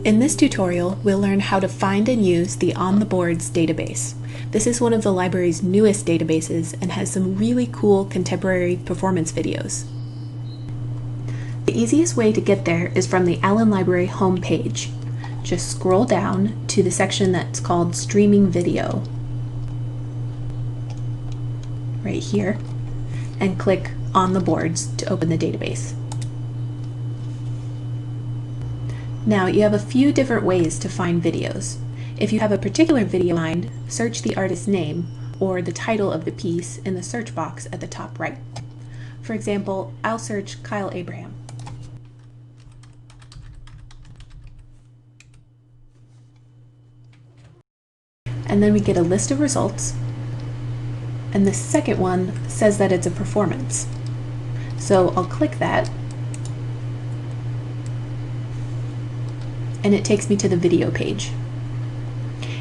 In this tutorial, we'll learn how to find and use the On the Boards database. This is one of the library's newest databases and has some really cool contemporary performance videos. The easiest way to get there is from the Allen Library homepage. Just scroll down to the section that's called Streaming Video, right here, and click On the Boards to open the database. Now you have a few different ways to find videos. If you have a particular video in mind, search the artist's name or the title of the piece in the search box at the top right. For example, I'll search Kyle Abraham. And then we get a list of results, and the second one says that it's a performance. So I'll click that, and it takes me to the video page.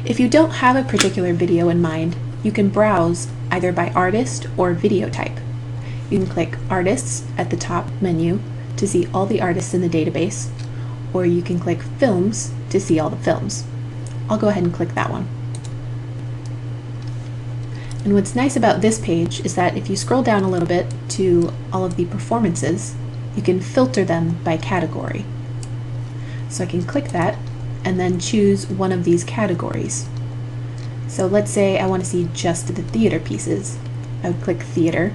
If you don't have a particular video in mind, you can browse either by artist or video type. You can click Artists at the top menu to see all the artists in the database, or you can click Films to see all the films. I'll go ahead and click that one. And what's nice about this page is that if you scroll down a little bit to all of the performances, you can filter them by category. So I can click that and then choose one of these categories. So let's say I want to see just the theater pieces. I would click Theater,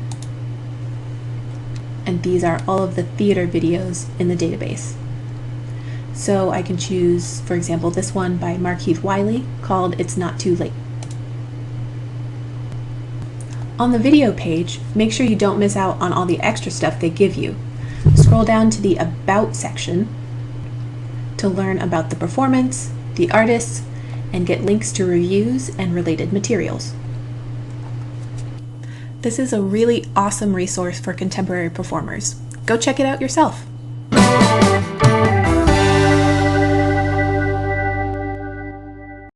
and these are all of the theater videos in the database. So I can choose, for example, this one by Markeith Wiley called It's Not Too Late. On the video page, make sure you don't miss out on all the extra stuff they give you. Scroll down to the About section to learn about the performance, the artists, and get links to reviews and related materials. This is a really awesome resource for contemporary performers. Go check it out yourself.